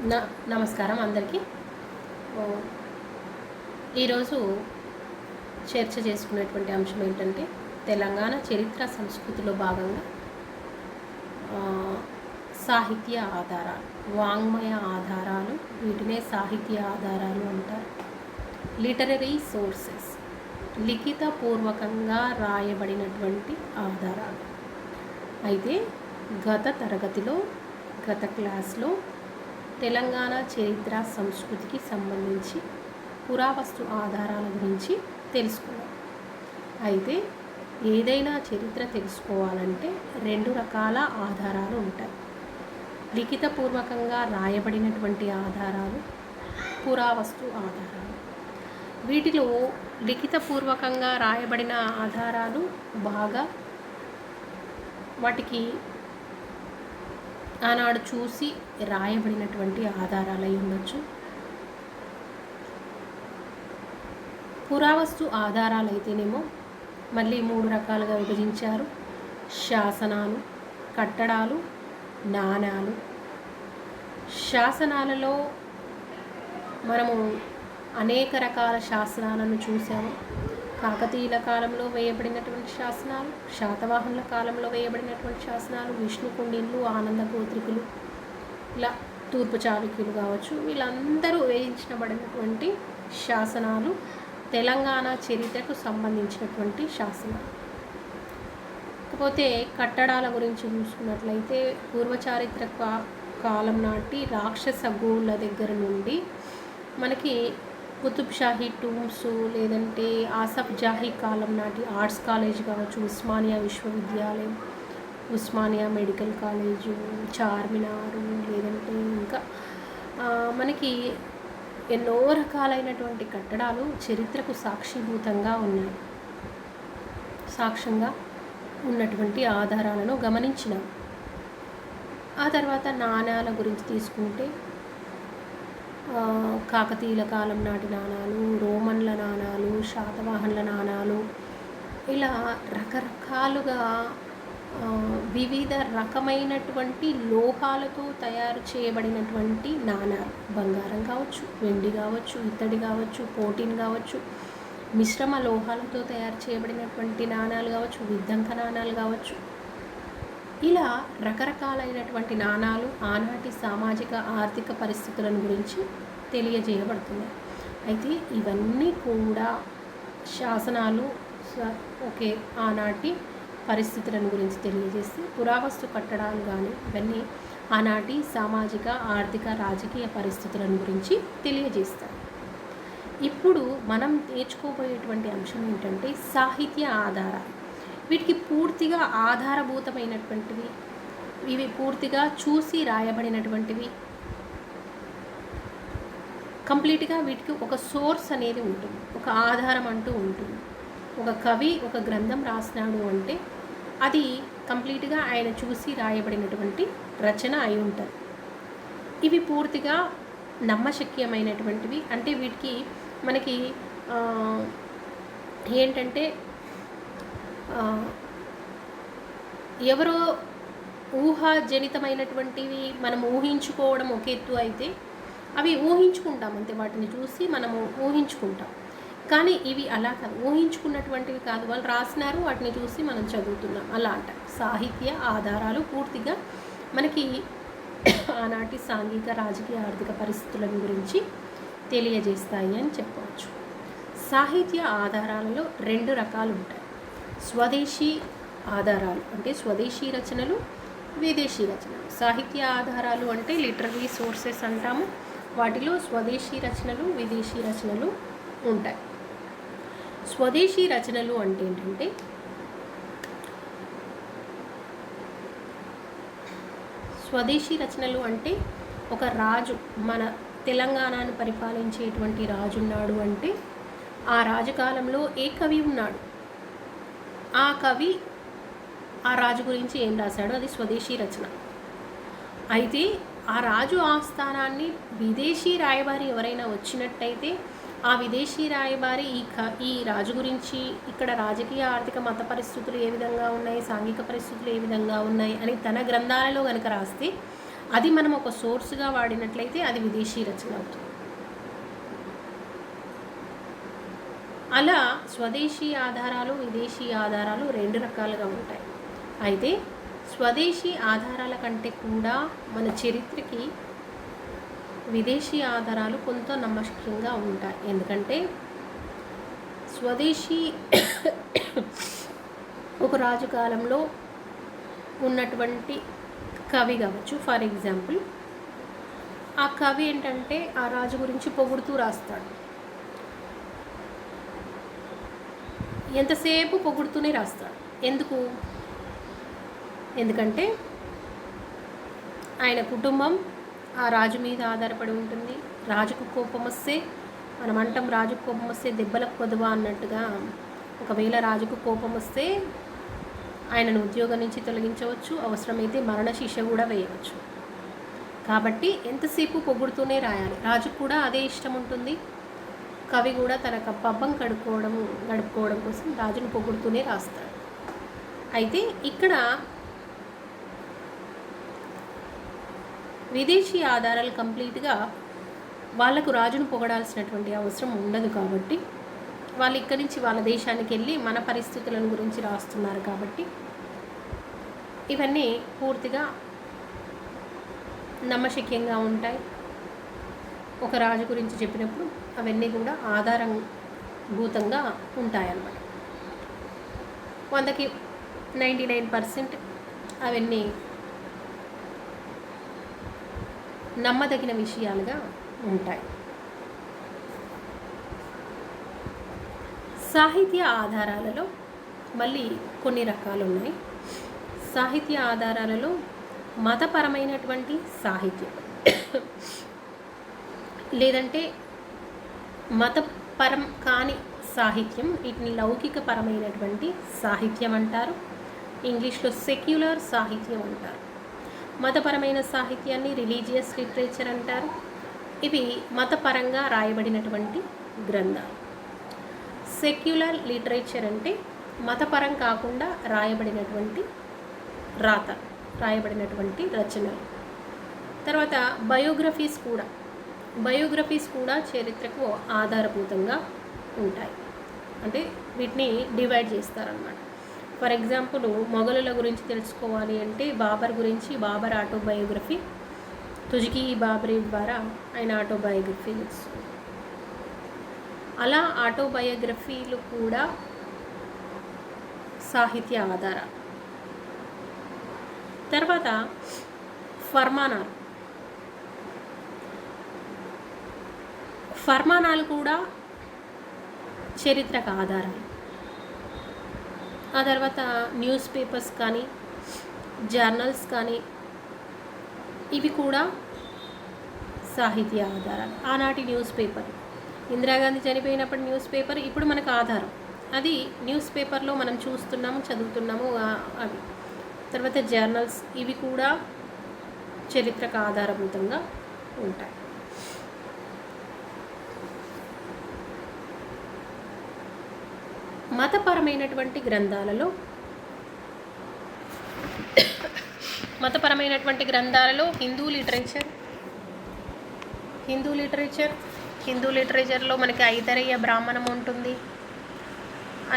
నమస్కారం అందరికీ. ఈరోజు చర్చ చేసుకునేటువంటి అంశం ఏంటంటే తెలంగాణ చరిత్ర సంస్కృతిలో భాగంగా సాహిత్య ఆధారాలు, వాంగ్మయ ఆధారాలు, వీటినే సాహిత్య ఆధారాలు అంటారు. లిటరరీ సోర్సెస్, లిఖితపూర్వకంగా రాయబడినటువంటి ఆధారాలు. అయితే గత క్లాస్లో తెలంగాణ చరిత్ర సంస్కృతికి సంబంధించి పురావస్తు ఆధారాల గురించి తెలుసుకున్నాం. అయితే ఏదైనా చరిత్ర తెలుసుకోవాలంటే రెండు రకాల ఆధారాలు ఉంటాయి: లిఖితపూర్వకంగా రాయబడినటువంటి ఆధారాలు, పురావస్తు ఆధారాలు. వీటిలో లిఖితపూర్వకంగా రాయబడిన ఆధారాలు బాగా వాటికి ఆనాడు చూసి రాయబడినటువంటి ఆధారాలు అయి ఉండొచ్చు. పురావస్తు ఆధారాలు అయితేనేమో మళ్ళీ 3 రకాలుగా విభజించారు: శాసనాలు, కట్టడాలు, నాణాలు. శాసనాలలో మనము అనేక రకాల శాసనాలను చూసాము. కాకతీయుల కాలంలో వేయబడినటువంటి శాసనాలు, శాతవాహనుల కాలంలో వేయబడినటువంటి శాసనాలు, విష్ణుకుండిన్లు, ఆనంద గోత్రికులు, ఇలా తూర్పు చాళుక్యులు కావచ్చు, వీళ్ళందరూ వేయించబడినటువంటి శాసనాలు తెలంగాణ చరిత్రకు సంబంధించినటువంటి శాసనాలు. కాకపోతే కట్టడాల గురించి చూసుకున్నట్లయితే పూర్వచారిత్రక కాలం నాటి రాక్షస గోళ్ళ దగ్గర నుండి మనకి కుతుబ్ షాహీ టూమ్స్, లేదంటే ఆసఫ్ జాహీ కాలం నాటి ఆర్ట్స్ కాలేజ్ కావచ్చు, ఉస్మానియా విశ్వవిద్యాలయం, ఉస్మానియా మెడికల్ కాలేజు, చార్మినారు, లేదంటే ఇంకా మనకి ఎన్నో రకాలైనటువంటి కట్టడాలు చరిత్రకు సాక్షిభూతంగా ఉన్నాయి. సాక్ష్యంగా ఉన్నటువంటి ఆధారాలను గమనించినాం. ఆ తర్వాత నాణ్యాల గురించి తీసుకుంటే కాకతీయుల కాలం నాటి నాణాలు, రోమన్ల నాణాలు, శాతవాహనుల నాణాలు, ఇలా రకరకాలుగా వివిధ రకమైనటువంటి లోహాలతో తయారు చేయబడినటువంటి నాణాలు, బంగారం కావచ్చు, వెండి కావచ్చు, ఇత్తడి కావచ్చు, పోటీన్ కావచ్చు, మిశ్రమ లోహాలతో తయారు చేయబడినటువంటి నాణాలు కావచ్చు, విద్దంక నాణాలు కావచ్చు, ఇలా రకరకాలైనటువంటి నాణాలు ఆనాటి సామాజిక ఆర్థిక పరిస్థితులను గురించి తెలియజేయబడుతున్నాయి. అయితే ఇవన్నీ కూడా శాసనాలు ఆనాటి పరిస్థితులను గురించి తెలియజేసి, పురావస్తు కట్టడాలు కానీ ఇవన్నీ ఆనాటి సామాజిక ఆర్థిక రాజకీయ పరిస్థితులను గురించి తెలియజేస్తాయి. ఇప్పుడు మనం నేర్చుకోబోయేటువంటి అంశం ఏంటంటే సాహిత్య ఆధారాలు. వీటికి పూర్తిగా ఆధారభూతమైనటువంటివి, ఇవి పూర్తిగా చూసి రాయబడినటువంటివి. కంప్లీట్గా వీటికి ఒక సోర్స్ అనేది ఉంటుంది, ఒక ఆధారం అంటూ ఉంటుంది. ఒక కవి ఒక గ్రంథం రాసినాడు అంటే అది కంప్లీట్గా ఆయన చూసి రాయబడినటువంటి రచన అయి ఉంటుంది. ఇవి పూర్తిగా నమ్మశక్యమైనటువంటివి. అంటే వీటికి మనకి ఏంటంటే ఎవరో ఊహాజనితమైనటువంటివి మనం ఊహించుకోవడం ఒక ఎత్తు అయితే, అవి ఊహించుకుంటాం అంతే, వాటిని చూసి మనము ఊహించుకుంటాం. కానీ ఇవి అలా కాదు, ఊహించుకున్నటువంటివి కాదు, వాళ్ళు రాసినారు, వాటిని చూసి మనం చదువుతున్నాం. అలా అంట సాహిత్య ఆధారాలు పూర్తిగా మనకి ఆనాటి సాంఘిక రాజకీయ ఆర్థిక పరిస్థితుల గురించి తెలియజేస్తాయి అని చెప్పవచ్చు. సాహిత్య ఆధారాలలో 2 రకాలు ఉంటాయి: స్వదేశీ ఆధారాలు అంటే స్వదేశీ రచనలు, విదేశీ రచనలు. సాహిత్య ఆధారాలు అంటే లిటరరీ సోర్సెస్ అంటాము. వాటిలో స్వదేశీ రచనలు, విదేశీ రచనలు ఉంటాయి. స్వదేశీ రచనలు అంటే ఏంటంటే స్వదేశీ రచనలు అంటే ఒక రాజు, మన తెలంగాణను పరిపాలించేటువంటి రాజు ఉన్నాడు అంటే ఆ రాజకాలంలో ఏ కవి ఉన్నాడు, ఆ కవి ఆ రాజు గురించి ఏం రాశాడో అది స్వదేశీ రచన. అయితే ఆ రాజు ఆస్థానాన్ని విదేశీ రాయబారి ఎవరైనా వచ్చినట్టయితే ఆ విదేశీ రాయబారి ఈ రాజు గురించి, ఇక్కడ రాజకీయ ఆర్థిక మత పరిస్థితులు ఏ విధంగా ఉన్నాయి, సాంఘిక పరిస్థితులు ఏ విధంగా ఉన్నాయి అని తన గ్రంథాలలో కనుక రాస్తే అది మనం ఒక సోర్స్గా వాడినట్లయితే అది విదేశీ రచన అవుతుంది. అలా స్వదేశీ ఆధారాలు, విదేశీ ఆధారాలు 2 రకాలుగా ఉంటాయి. అయితే స్వదేశీ ఆధారాల కంటే కూడా మన చరిత్రకి విదేశీ ఆధారాలు కొంత నమ్మశక్యంగా ఉంటాయి. ఎందుకంటే స్వదేశీ ఒక రాజు కాలంలో ఉన్నటువంటి కవి కావచ్చు. ఫర్ ఎగ్జాంపుల్, ఆ కవి ఏంటంటే ఆ రాజు గురించి పొగుడుతూ రాస్తాడు. ఎంతసేపు పొగుడుతూనే రాస్తాడు. ఎందుకంటే ఆయన కుటుంబం ఆ రాజు మీద ఆధారపడి ఉంటుంది. రాజుకు కోపం వస్తే, మనం అంటాం రాజుకు కోపం వస్తే దెబ్బలకు కొదవా అన్నట్టుగా, ఒకవేళ రాజుకు కోపం వస్తే ఆయనను ఉద్యోగం నుంచి తొలగించవచ్చు, అవసరమైతే మరణశిక్ష కూడా వేయవచ్చు. కాబట్టి ఎంతసేపు పొగుడుతూనే రాయాలి. రాజుకు కూడా అదే ఇష్టం ఉంటుంది. కవి కూడా తన పబ్బం గడుపుకోవడం కోసం రాజును పొగుడుతూనే రాస్తాడు. అయితే ఇక్కడ విదేశీ ఆధారాలు కంప్లీట్గా వాళ్ళకు రాజును పొగడాల్సినటువంటి అవసరం ఉండదు. కాబట్టి వాళ్ళు ఇక్కడి నుంచి వాళ్ళ దేశానికి వెళ్ళి మన పరిస్థితులను గురించి రాస్తున్నారు. కాబట్టి ఇవన్నీ పూర్తిగా నమ్మశక్యంగా ఉంటాయి. ఒక రాజు గురించి చెప్పినప్పుడు అవన్నీ కూడా ఆధారభూతంగా ఉంటాయన్నమాట. 100కి 99% అవన్నీ నమ్మదగిన విషయాలుగా ఉంటాయి. సాహిత్య ఆధారాలలో మళ్ళీ కొన్ని రకాలు ఉన్నాయి. సాహిత్య ఆధారాలలో మతపరమైనటువంటి సాహిత్యం లేదంటే మతపరం కాని సాహిత్యం, వీటిని లౌకికపరమైనటువంటి సాహిత్యం అంటారు. ఇంగ్లీష్లో సెక్యులర్ సాహిత్యం అంటారు. మతపరమైన సాహిత్యాన్ని రిలీజియస్ లిటరేచర్ అంటారు. ఇవి మతపరంగా రాయబడినటువంటి గ్రంథాలు. సెక్యులర్ లిటరేచర్ అంటే మతపరం కాకుండా రాయబడినటువంటి రాయబడినటువంటి రచనలు. తర్వాత బయోగ్రఫీస్ కూడా చరిత్రకు ఆధారభూతంగా ఉంటాయి. అంటే వీటిని డివైడ్ చేస్తారన్నమాట. ఫర్ ఎగ్జాంపుల్, మొఘలుల గురించి తెలుసుకోవాలి అంటే బాబర్ గురించి బాబర్ ఆటోబయోగ్రఫీ, తుజ్కి బాబరీ ద్వారా ఆయన ఆటోబయోగ్రఫీ తెలుస్తుంది. అలా ఆటోబయోగ్రఫీలు కూడా సాహిత్య ఆధారాలు. తర్వాత ఫర్మానాలు కూడా చరిత్రకు ఆధారాలు. ఆ తర్వాత న్యూస్ పేపర్స్ కానీ జర్నల్స్ కానీ ఇవి కూడా సాహిత్య ఆధారాలు. ఆనాటి న్యూస్ పేపర్, ఇందిరాగాంధీ చనిపోయినప్పుడు న్యూస్ పేపర్ ఇప్పుడు మనకు ఆధారం. అది న్యూస్ పేపర్లో మనం చూస్తున్నాము, చదువుతున్నాము అవి. తర్వాత జర్నల్స్, ఇవి కూడా చరిత్రకు ఆధారభూతంగా ఉంటాయి. మతపరమైనటువంటి గ్రంథాలలో హిందూ లిటరేచర్లో మనకి ఐతరేయ బ్రాహ్మణం ఉంటుంది.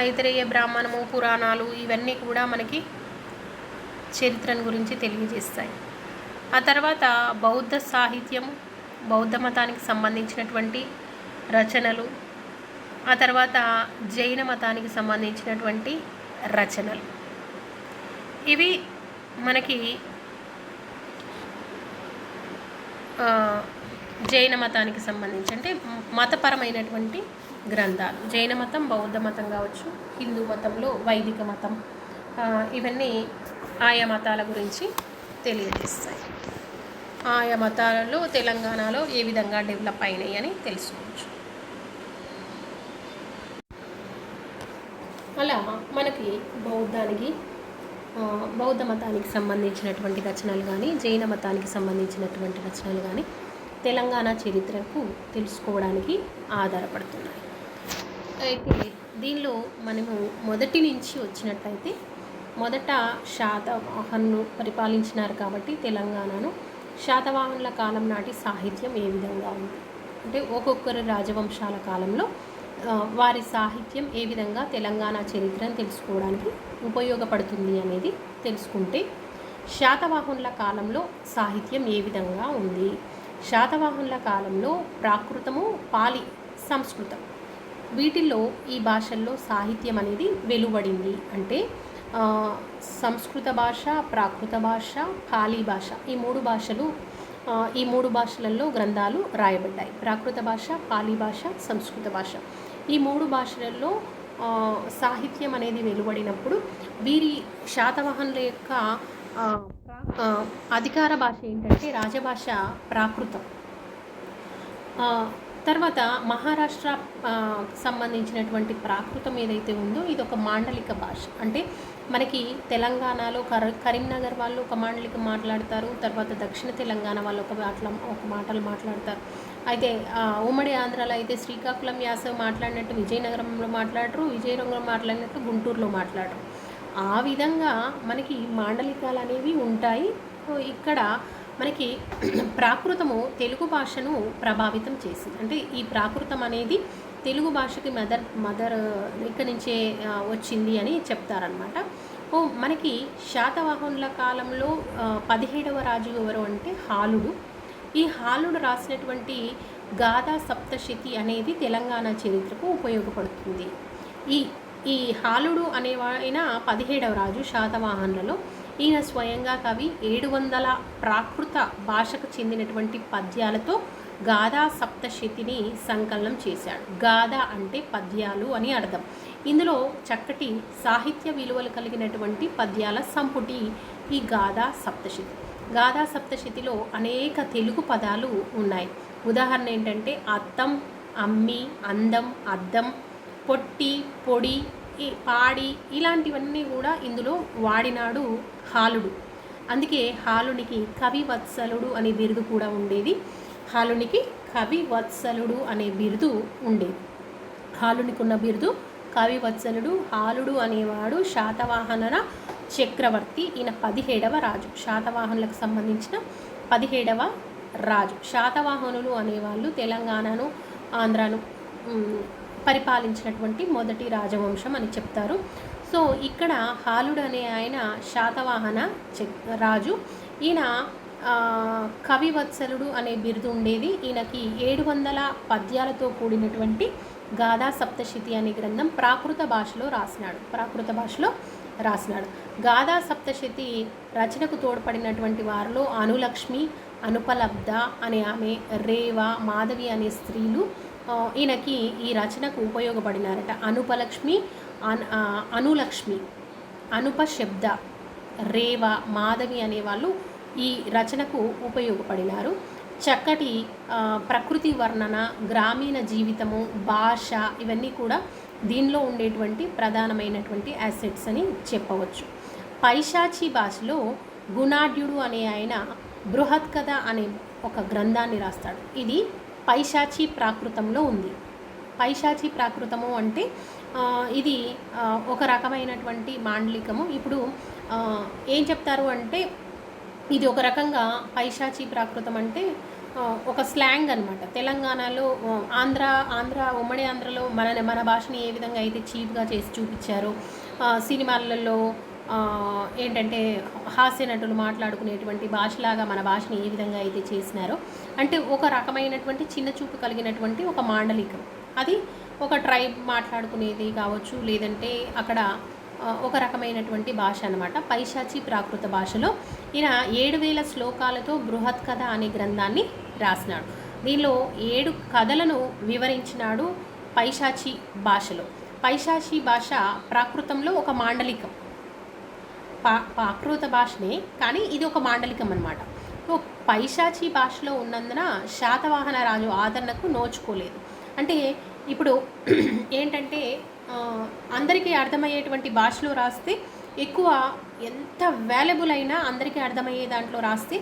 ఐతరేయ బ్రాహ్మణము, పురాణాలు ఇవన్నీ కూడా మనకి చరిత్రను గురించి తెలియజేస్తాయి. ఆ తర్వాత బౌద్ధ సాహిత్యము, బౌద్ధ మతానికి సంబంధించినటువంటి రచనలు, ఆ తర్వాత జైన మతానికి సంబంధించినటువంటి రచనలు. ఇవి మనకి జైన మతానికి సంబంధించి అంటే మతపరమైనటువంటి గ్రంథాలు. జైన మతం, బౌద్ధ మతం కావచ్చు, హిందూ మతంలో వైదిక మతం, ఇవన్నీ ఆయా మతాల గురించి తెలియజేస్తాయి. ఆయా మతాలలో తెలంగాణలో ఏ విధంగా డెవలప్ అయినాయి అని తెలుసుకోవచ్చు. అలా మనకి బౌద్ధ మతానికి సంబంధించినటువంటి రచనలు కానీ, జైన మతానికి సంబంధించినటువంటి రచనలు కానీ తెలంగాణ చరిత్రకు తెలుసుకోవడానికి ఆధారపడుతున్నాయి. అయితే దీనిలో మనము మొదటి నుంచి వచ్చినట్టయితే, మొదట శాతవాహనులు పరిపాలించినారు కాబట్టి తెలంగాణను శాతవాహనుల కాలం నాటి సాహిత్యం ఏ విధంగా ఉంది అంటే ఒక్కొక్కరి రాజవంశాల కాలంలో వారి సాహిత్యం ఏ విధంగా తెలంగాణ చరిత్రను తెలుసుకోవడానికి ఉపయోగపడుతుంది అనేది తెలుసుకుంటే, శాతవాహనుల కాలంలో సాహిత్యం ఏ విధంగా ఉంది. శాతవాహనుల కాలంలో ప్రాకృతము, పాలి, సంస్కృతం వీటిల్లో ఈ భాషల్లో సాహిత్యం అనేది వెలువడింది. అంటే సంస్కృత భాష, ప్రాకృత భాష, పాలీ భాష ఈ మూడు భాషలలో గ్రంథాలు రాయబడ్డాయి. ప్రాకృత భాష, పాలీ భాష, సంస్కృత భాష ఈ మూడు భాషలలో సాహిత్యం అనేది వెలువడినప్పుడు వీరి శాతవాహనుల యొక్క అధికార భాష ఏంటంటే రాజభాష ప్రాకృతం. తర్వాత మహారాష్ట్ర సంబంధించినటువంటి ప్రాకృతం ఏదైతే ఉందో ఇది ఒక మాండలిక భాష. అంటే మనకి తెలంగాణలో కరీంనగర్ వాళ్ళు ఒక మాండలికం మాట్లాడతారు, తర్వాత దక్షిణ తెలంగాణ వాళ్ళు ఒక మాటలు మాట్లాడతారు. అయితే ఉమ్మడి ఆంధ్రాలో అయితే శ్రీకాకుళం యాస మాట్లాడినట్టు విజయనగరంలో మాట్లాడరు, విజయనగరం మాట్లాడినట్టు గుంటూరులో మాట్లాడరు. ఆ విధంగా మనకి మాండలికాలు అనేవి ఉంటాయి. ఇక్కడ మనకి ప్రాకృతము తెలుగు భాషను ప్రభావితం చేసింది. అంటే ఈ ప్రాకృతం అనేది తెలుగు భాషకి మదర్ ఇక్కడి నుంచే వచ్చింది అని చెప్తారనమాట. మనకి శాతవాహనుల కాలంలో 17వ రాజు ఎవరు అంటే హాలుడు. ఈ హాలుడు రాసినటువంటి గాథా సప్తశతి అనేది తెలంగాణ చరిత్రకు ఉపయోగపడుతుంది. ఈ హాలుడు అనేవాయన 17వ రాజు శాతవాహనులలో. ఈయన స్వయంగా కవి 700 ప్రాకృత భాషకు చెందినటువంటి పద్యాలతో గాథా సప్తశతిని సంకలనం చేశాడు. గాథ అంటే పద్యాలు అని అర్థం. ఇందులో చక్కటి సాహిత్య విలువలు కలిగినటువంటి పద్యాల సంపుటి ఈ గాథా సప్తశతి. గాథా సప్తశతిలో అనేక తెలుగు పదాలు ఉన్నాయి. ఉదాహరణ ఏంటంటే అద్దం, అమ్మి, అందం, అద్దం, పొట్టి, పొడి, పాడి ఇలాంటివన్నీ కూడా ఇందులో వాడినాడు హాలుడు. అందుకే హాలునికి కవివత్సలుడు అనే బిరుదు కూడా ఉండేది. హాలునికి కవివత్సలుడు అనే బిరుదు ఉండేది. హాలునికి ఉన్న బిరుదు కవివత్సలుడు. హాలుడు అనేవాడు శాతవాహనుల చక్రవర్తి. ఈయన 17వ రాజు. శాతవాహనులకు సంబంధించిన 17వ రాజు. శాతవాహనులు అనేవాళ్ళు తెలంగాణను, ఆంధ్రాను పరిపాలించినటువంటి మొదటి రాజవంశం అని చెప్తారు. సో ఇక్కడ హాలుడు అనే ఆయన శాతవాహన రాజు. ఈయన కవివత్సలుడు అనే బిరుదు ఉండేది. ఈయనకి 700 పద్యాలతో కూడినటువంటి గాథా సప్తశతి అనే గ్రంథం ప్రాకృత భాషలో రాసినాడు. గాథా సప్తశతి రచనకు తోడ్పడినటువంటి వారిలో అనులక్ష్మి, అనుపలబ్ధ అనే ఆమె, రేవ, మాధవి అనే స్త్రీలు ఈయనకి ఈ రచనకు ఉపయోగపడినారట. అనుపలక్ష్మి, అనులక్ష్మి, అనుపశబ్ద, రేవ, మాధవి అనేవాళ్ళు ఈ రచనకు ఉపయోగపడినారు. చక్కటి ప్రకృతి వర్ణన, గ్రామీణ జీవితము, భాష ఇవన్నీ కూడా దీనిలో ఉండేటువంటి ప్రధానమైనటువంటి యాసెట్స్ అని చెప్పవచ్చు. పైశాచీ భాషలో గుణాఢ్యుడు అనే ఆయన బృహత్ కథ అనే ఒక గ్రంథాన్ని రాస్తాడు. ఇది పైశాచీ ప్రాకృతంలో ఉంది. పైశాచీ ప్రాకృతము అంటే ఇది ఒక రకమైనటువంటి మాండలికము. ఇప్పుడు ఏం చెప్తారు అంటే ఇది ఒక రకంగా పైశాచీ ప్రాకృతం అంటే ఒక స్లాంగ్ అనమాట. తెలంగాణలో ఉమ్మడి ఆంధ్రలో మన భాషని ఏ విధంగా అయితే చీప్గా చేసి చూపించారో, సినిమాలలో ఏంటంటే హాస్య నటులు మాట్లాడుకునేటువంటి భాషలాగా మన భాషని ఏ విధంగా అయితే చేసినారో, అంటే ఒక రకమైనటువంటి చిన్న చూపు కలిగినటువంటి ఒక మాండలికం. అది ఒక ట్రైబ్ మాట్లాడుకునేది కావచ్చు, లేదంటే అక్కడ ఒక రకమైనటువంటి భాష అనమాట. పైశాచీ ప్రాకృత భాషలో ఈయన 7000 శ్లోకాలతో బృహత్ కథ అనే గ్రంథాన్ని రాసినాడు. దీనిలో 7 కథలను వివరించినాడు పైశాచీ భాషలో. పైశాచీ భాష ప్రాకృతంలో ఒక మాండలికం. ప్రాకృత భాషనే, కానీ ఇది ఒక మాండలికం అనమాట. పైశాచీ భాషలో ఉన్నందున శాతవాహన రాజు ఆదరణకు నోచుకోలేదు. అంటే ఇప్పుడు ఏంటంటే అందరికీ అర్థమయ్యేటువంటి భాషలో రాస్తే ఎక్కువ, ఎంత వాల్యుబుల్ అయినా అందరికీ అర్థమయ్యే దాంట్లో రాస్తే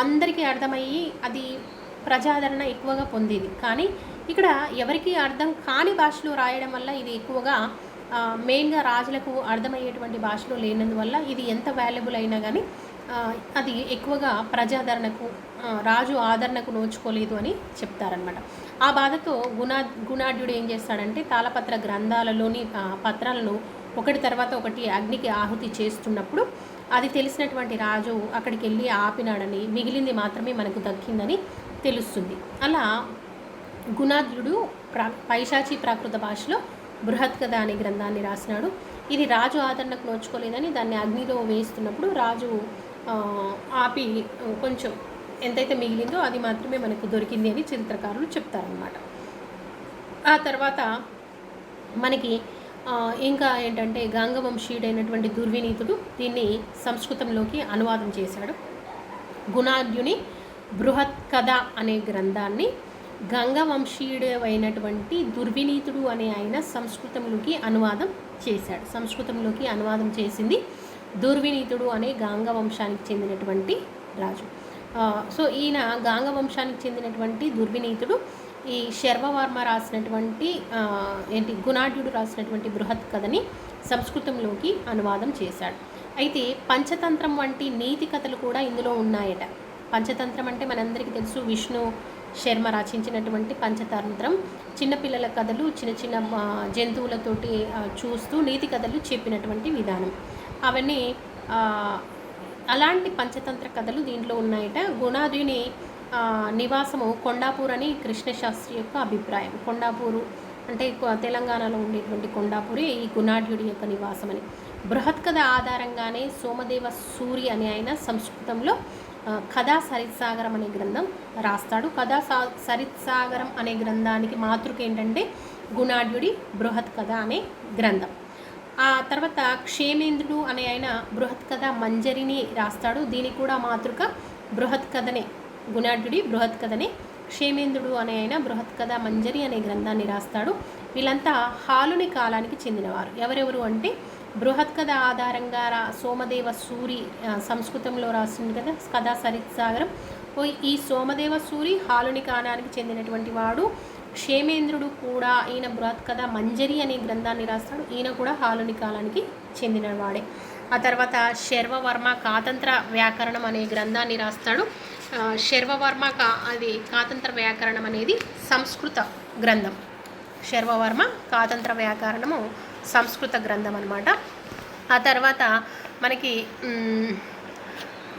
అందరికీ అర్థమయ్యి అది ప్రజాదరణ ఎక్కువగా పొందేది. కానీ ఇక్కడ ఎవరికి అర్థం కాని భాషలో రాయడం వల్ల ఇది ఎక్కువగా మెయిన్గా రాజులకు అర్థమయ్యేటువంటి భాషలో లేనందువల్ల ఇది ఎంత వాల్యుబుల్ అయినా కానీ అది ఎక్కువగా ప్రజాదరణకు రాజు ఆదరణకు నోచుకోలేదు అని చెప్తారనమాట. ఆ బాధతో గుణాఢ్యుడు ఏం చేస్తాడంటే తాళపత్ర గ్రంథాలలోని పత్రాలను ఒకటి తర్వాత ఒకటి అగ్నికి ఆహుతి చేస్తున్నప్పుడు అది తెలిసినటువంటి రాజు అక్కడికి వెళ్ళి ఆపినాడని, మిగిలింది మాత్రమే మనకు దక్కిందని తెలుస్తుంది. అలా గుణాఢ్యుడు పైశాచి ప్రాకృత భాషలో బృహత్ కథ అనే గ్రంథాన్ని రాసినాడు. ఇది రాజు ఆదరణకు నోచుకోలేదని దాన్ని అగ్నిలో వేస్తున్నప్పుడు రాజు ఆపి కొంచెం ఎంతైతే మిగిలిందో అది మాత్రమే మనకు దొరికింది అని చరిత్రకారులు చెప్తారనమాట. ఆ తర్వాత మనకి ఇంకా ఏంటంటే గంగవంశీయుడైనటువంటి దుర్వినీతుడు దీన్ని సంస్కృతంలోకి అనువాదం చేశాడు. గుణాఢ్యుని బృహత్ కథ అనే గ్రంథాన్ని గంగవంశీయుడైనటువంటి దుర్వినీతుడు అనే ఆయన సంస్కృతంలోకి అనువాదం చేసింది దుర్వినీతుడు అనే గాంగవంశానికి చెందినటువంటి రాజు. సో ఈయన గాంగవంశానికి చెందినటువంటి దుర్వినీతుడు ఈ శర్వవర్మ రాసినటువంటి గుణాఢ్యుడు రాసినటువంటి బృహత్ కథని సంస్కృతంలోకి అనువాదం చేశాడు. అయితే పంచతంత్రం వంటి నీతి కథలు కూడా ఇందులో ఉన్నాయట. పంచతంత్రం అంటే మనందరికీ తెలుసు, విష్ణు శర్మ రచించినటువంటి పంచతంత్రం చిన్నపిల్లల కథలు, చిన్న చిన్న జంతువులతోటి చూస్తూ నీతి కథలు చెప్పినటువంటి విధానం. అవన్నీ అలాంటి పంచతంత్ర కథలు దీంట్లో ఉన్నాయట. గుణాఢ్యుని నివాసము కొండాపూర్ అని కృష్ణశాస్త్రి యొక్క అభిప్రాయం. కొండాపూరు అంటే తెలంగాణలో ఉండేటువంటి కొండాపూరే ఈ గుణాఢ్యుడి యొక్క నివాసం అని. బృహత్ కథ ఆధారంగానే సోమదేవ సూరి అనే ఆయన సంస్కృతంలో కథా సరిత్సాగరం అనే గ్రంథం రాస్తాడు. కథా సరిత్సాగరం అనే గ్రంథానికి మాతృక ఏంటంటే గుణాఢ్యుడి బృహత్ కథ అనే గ్రంథం. ఆ తర్వాత క్షేమేంద్రుడు అనే ఆయన బృహత్ కథ మంజరిని రాస్తాడు. దీనికి కూడా మాతృక బృహత్ కథనే, గుణాఢ్యుడి బృహత్ కథనే. క్షేమేంద్రుడు అనే ఆయన బృహత్ కథ మంజరి అనే గ్రంథాన్ని రాస్తాడు. వీళ్ళంతా హాలుని కాలానికి చెందినవారు. ఎవరెవరు అంటే బృహత్ కథ ఆధారంగా సోమదేవ సూరి సంస్కృతంలో రాసింది కదా కథా సరిత్సాగరం. ఈ సోమదేవ సూరి హాలుని కాలానికి చెందినటువంటి వాడు. క్షేమేంద్రుడు కూడా ఈయన బృహత్ కథ మంజరి అనే గ్రంథాన్ని రాస్తాడు. ఈయన కూడా హాలుని కాలానికి చెందినవాడే. ఆ తర్వాత శర్వవర్మ కాతంత్ర వ్యాకరణం అనే గ్రంథాన్ని రాస్తాడు. శర్వవర్మ అది కాతంత్ర వ్యాకరణం అనేది సంస్కృత గ్రంథం. శర్వవర్మ కాతంత్ర వ్యాకరణము సంస్కృత గ్రంథం అన్నమాట. ఆ తర్వాత మనకి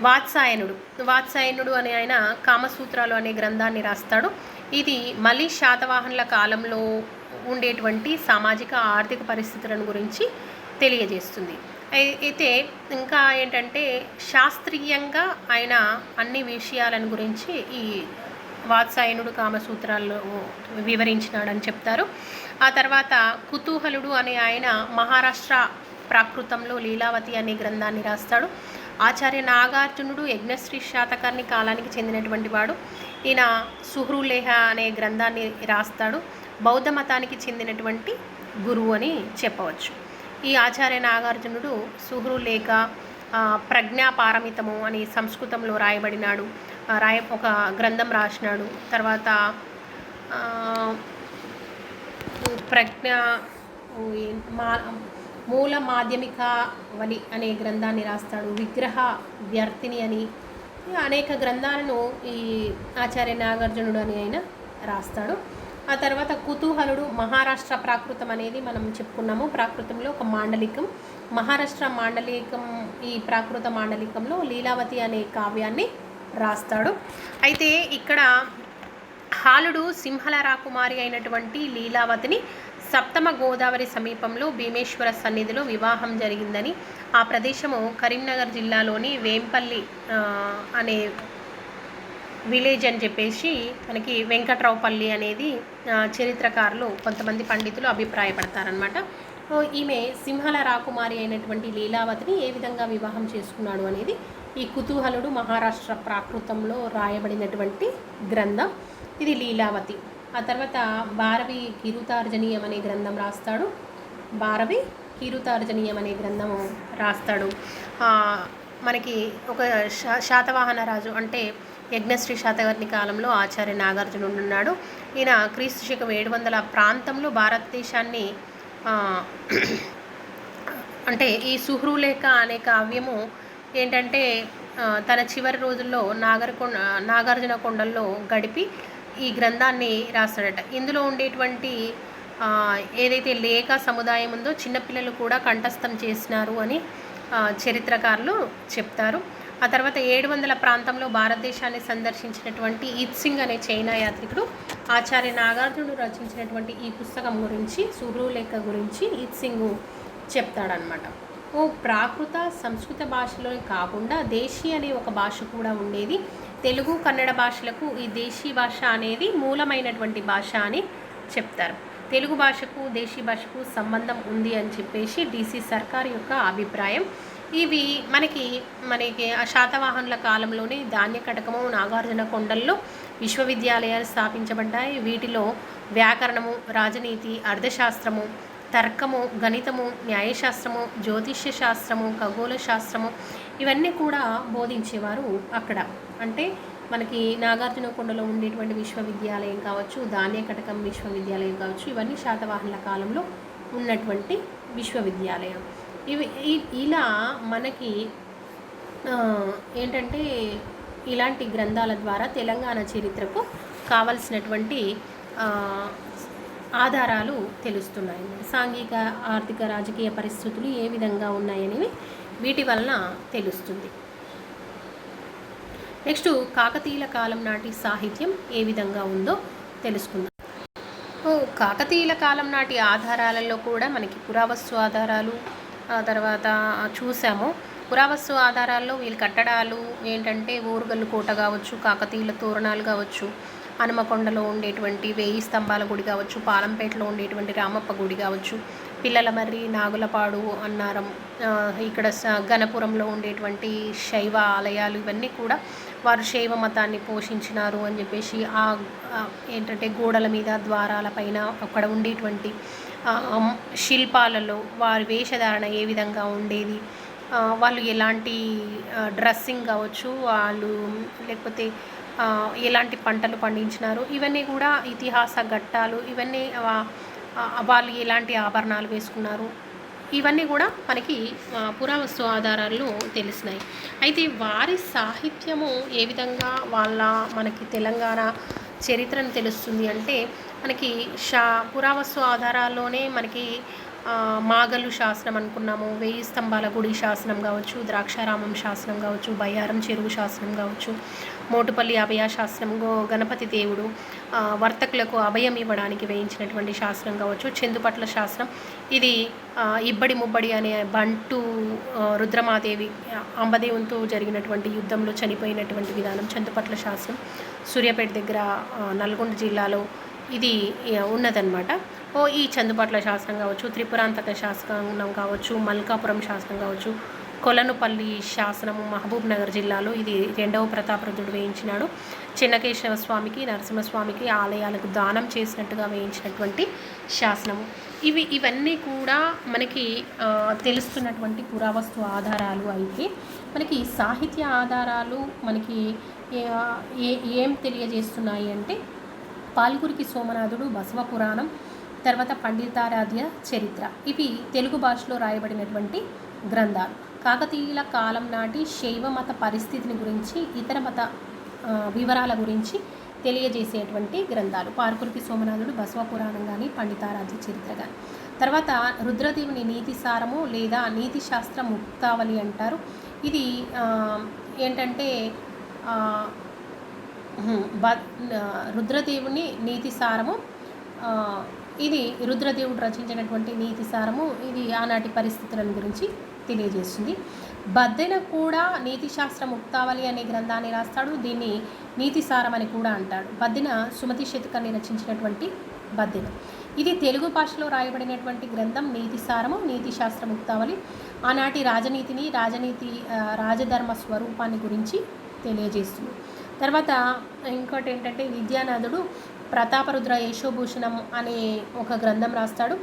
వాత్సాయనుడు అనే ఆయన కామసూత్రాలు అనే గ్రంథాన్ని రాస్తాడు. ఇది మళ్ళీ శాతవాహనుల కాలంలో ఉండేటువంటి సామాజిక ఆర్థిక పరిస్థితులను గురించి తెలియజేస్తుంది. అయితే ఇంకా ఏంటంటే శాస్త్రీయంగా ఆయన అన్ని విషయాలను గురించి ఈ వాత్సాయనుడు కామసూత్రాల్లో వివరించినాడని చెప్తారు. ఆ తర్వాత కుతూహలుడు అనే ఆయన మహారాష్ట్ర ప్రాకృతంలో లీలావతి అనే గ్రంథాన్ని రాస్తాడు. ఆచార్య నాగార్జునుడు యజ్ఞశ్రీ శాతకర్ణి కాలానికి చెందినటువంటి వాడు. ఈయన సుహృలేఖ అనే గ్రంథాన్ని రాస్తాడు. బౌద్ధ మతానికి చెందినటువంటి గురువు అని చెప్పవచ్చు. ఈ ఆచార్య నాగార్జునుడు సుహృలేఖ ప్రజ్ఞాపారమితము అని సంస్కృతంలో రాయబడినాడు. ఒక గ్రంథం రాసినాడు. తర్వాత మూల మాధ్యమిక వలి అనే గ్రంథాన్ని రాస్తాడు. విగ్రహ వ్యర్థిని అని అనేక గ్రంథాలను ఈ ఆచార్య నాగార్జునుడు అని ఆయన రాస్తాడు. ఆ తర్వాత కుతూహలుడు మహారాష్ట్ర ప్రాకృతం అనేది మనం చెప్పుకున్నాము. ప్రాకృతంలో ఒక మాండలికం, మహారాష్ట్ర మాండలికం. ఈ ప్రాకృత మాండలికంలో లీలావతి అనే కావ్యాన్ని రాస్తాడు. అయితే ఇక్కడ హాలుడు సింహల రాకుమారి అయినటువంటి లీలావతిని సప్తమ గోదావరి సమీపంలో భీమేశ్వర సన్నిధిలో వివాహం జరిగిందని, ఆ ప్రదేశము కరీంనగర్ జిల్లాలోని వేంపల్లి అనే విలేజ్ అని చెప్పేసి మనకి వెంకట్రావుపల్లి అనేది చరిత్రకారులు కొంతమంది పండితులు అభిప్రాయపడతారనమాట. ఈమె సింహల రాకుమారి అయినటువంటి లీలావతిని ఏ విధంగా వివాహం చేసుకున్నాడు అనేది ఈ కుతూహలుడు మహారాష్ట్ర ప్రాకృతంలో రాయబడినటువంటి గ్రంథం. ఇది లీలావతి. ఆ తర్వాత భారవి కీరుతార్జనీయం అనే గ్రంథం రాస్తాడు. భారవి కీరుతార్జనీయం అనే గ్రంథము రాస్తాడు. మనకి ఒక శాతవాహన రాజు అంటే యజ్ఞశ్రీ శాతకర్ణి కాలంలో ఆచార్య నాగార్జునుడు ఉన్నాడు. ఈయన క్రీస్తు శకం 700 ప్రాంతంలో భారతదేశాన్ని అంటే ఈ సుహృలేఖ అనే కావ్యము ఏంటంటే తన చివరి రోజుల్లో నాగార్జున కొండల్లో గడిపి ఈ గ్రంథాన్ని రాస్తాడట. ఇందులో ఉండేటువంటి ఏదైతే లేఖ సముదాయం ఉందో చిన్నపిల్లలు కూడా కంఠస్థం చేసినారు అని చరిత్రకారులు చెప్తారు. ఆ తర్వాత 700 ప్రాంతంలో భారతదేశాన్ని సందర్శించినటువంటి ఈత్సింగ్ అనే చైనా యాత్రికుడు ఆచార్య నాగార్జునుడు రచించినటువంటి ఈ పుస్తకం గురించి, సూర్యులేఖ గురించి ఈత్సింగ్ చెప్తాడనమాట. ప్రాకృత సంస్కృత భాషలో కాకుండా దేశీ అనే ఒక భాష కూడా ఉండేది. తెలుగు కన్నడ భాషలకు ఈ దేశీ భాష అనేది మూలమైనటువంటి భాష అని చెప్తారు. తెలుగు భాషకు దేశీ భాషకు సంబంధం ఉంది అని చెప్పేసి DC సర్కార్ యొక్క అభిప్రాయం. ఇవి మనకి శాతవాహనుల కాలంలోనే ధాన్య కటకము, నాగార్జున కొండల్లో విశ్వవిద్యాలయాలు స్థాపించబడ్డాయి. వీటిలో వ్యాకరణము, రాజనీతి, అర్థశాస్త్రము, తర్కము, గణితము, న్యాయశాస్త్రము, జ్యోతిష్య శాస్త్రము, ఖగోళ శాస్త్రము ఇవన్నీ కూడా బోధించేవారు అక్కడ. అంటే మనకి నాగార్జున కొండలో ఉండేటువంటి విశ్వవిద్యాలయం కావచ్చు, ధాన్య కటకం విశ్వవిద్యాలయం కావచ్చు, ఇవన్నీ శాతవాహనుల కాలంలో ఉన్నటువంటి విశ్వవిద్యాలయం. ఇలా మనకి ఏంటంటే ఇలాంటి గ్రంథాల ద్వారా తెలంగాణ చరిత్రకు కావలసినటువంటి ఆధారాలు తెలుస్తున్నాయి. సాంఘిక, ఆర్థిక, రాజకీయ పరిస్థితులు ఏ విధంగా ఉన్నాయనేవి వీటి వలన తెలుస్తుంది. నెక్స్ట్ కాకతీయుల కాలం నాటి సాహిత్యం ఏ విధంగా ఉందో తెలుసుకుందాం. కాకతీయుల కాలం నాటి ఆధారాలలో కూడా మనకి పురావస్తు ఆధారాలు తర్వాత చూసాము. పురావస్తు ఆధారాల్లో వీళ్ళ కట్టడాలు ఏంటంటే ఓరుగల్లు కోట కావచ్చు, కాకతీయుల తోరణాలు కావచ్చు, హనుమకొండలో ఉండేటువంటి 1000 స్తంభాల గుడి కావచ్చు, పాలంపేటలో ఉండేటువంటి రామప్ప గుడి కావచ్చు, పిల్లలమర్రి, నాగులపాడు, అన్నారం, ఇక్కడ గణపురంలో ఉండేటువంటి శైవ ఆలయాలు ఇవన్నీ కూడా వారు శైవ మతాన్ని పోషించినారు అని చెప్పేసి ఏంటంటే గోడల మీద, ద్వారాల పైన అక్కడ ఉండేటువంటి శిల్పాలలో వారి వేషధారణ ఏ విధంగా ఉండేది, వాళ్ళు ఎలాంటి డ్రెస్సింగ్ కావచ్చు, వాళ్ళు లేకపోతే ఎలాంటి పంటలు పండించినారు, ఇవన్నీ కూడా ఇతిహాస ఘట్టాలు. ఇవన్నీ వాళ్ళు ఎలాంటి ఆభరణాలు వేసుకున్నారు, ఇవన్నీ కూడా మనకి పురావస్తు ఆధారాల్లో తెలిసినాయి. అయితే వారి సాహిత్యము ఏ విధంగా మనకి తెలంగాణ చరిత్రను తెలుస్తుంది అంటే మనకి పురావస్తు ఆధారాల్లోనే మనకి మాగల్లు శాసనం అనుకున్నాము, 1000 స్తంభాల గుడి శాసనం కావచ్చు, ద్రాక్షారామం శాసనం కావచ్చు, బయ్యారం చెరువు శాసనం కావచ్చు, మోటుపల్లి అభయ శాసనం, గణపతి దేవుడు వర్తకులకు అభయం ఇవ్వడానికి వేయించినటువంటి శాసనం కావచ్చు, చందుపట్ల శాసనం, ఇది ఇబ్బడి ముబ్బడి అనే బంటు రుద్రమాదేవి అంబదేవునితో జరిగినటువంటి యుద్ధంలో చనిపోయినటువంటి విధానం, చందుపట్ల శాసనం సూర్యాపేట దగ్గర నల్గొండ జిల్లాలో ఇది ఉన్నదన్నమాట. ఈ చందుపట్ల శాసనం కావచ్చు, త్రిపురాంతక శాసనం కావచ్చు, మల్కాపురం శాసనం కావచ్చు, కొలనుపల్లి శాసనము మహబూబ్ నగర్ జిల్లాలో ఇది 2వ ప్రతాపరుద్రుడు వేయించినాడు. చెన్నకేశవ స్వామికి, నరసింహస్వామికి ఆలయాలకు దానం చేసినట్టుగా వేయించినటువంటి శాసనము. ఇవన్నీ కూడా మనకి తెలుస్తున్నటువంటి పురావస్తు ఆధారాలు. అయితే మనకి సాహిత్య ఆధారాలు మనకి ఏం తెలియజేస్తున్నాయి అంటే పాల్కురికి సోమనాథుడు, బసవ పురాణం, తర్వాత పండితారాధ్య చరిత్ర, ఇవి తెలుగు భాషలో రాయబడినటువంటి గ్రంథాలు. కాకతీయుల కాలం నాటి శైవ మత పరిస్థితిని గురించి, ఇతర మత వివరాల గురించి తెలియజేసేటువంటి గ్రంథాలు పాల్కురికి సోమనాథుడు, బసవ పురాణం కానీ, పండితారాధ్య చరిత్ర కానీ. తర్వాత రుద్రదేవుని నీతి సారము లేదా నీతి శాస్త్ర ముక్తావళి అంటారు. ఇది ఏంటంటే రుద్రదేవుని నీతి సారము, ఇది రుద్రదేవుడు రచించినటువంటి నీతి సారము. ఇది ఆనాటి పరిస్థితులను గురించి తెలియజేస్తుంది. బద్దెన కూడా నీతి శాస్త్ర ముక్తావళి అనే గ్రంథాన్ని రాస్తాడు. దీన్ని నీతి సారం అని కూడా అంటాడు. బద్దెన సుమతి శతకాన్ని రచించినటువంటి బద్దెన. ఇది తెలుగు భాషలో రాయబడినటువంటి గ్రంథం నీతి సారము, నీతి శాస్త్ర ముక్తావళి. ఆనాటి రాజనీతిని, రాజధర్మ స్వరూపాన్ని గురించి తెలియజేస్తుంది. తర్వాత ఇంకోటి ఏంటంటే విద్యానాథుడు ప్రతాపరుద్ర యశోభూషణం అనే ఒక గ్రంథం రాస్తాడు.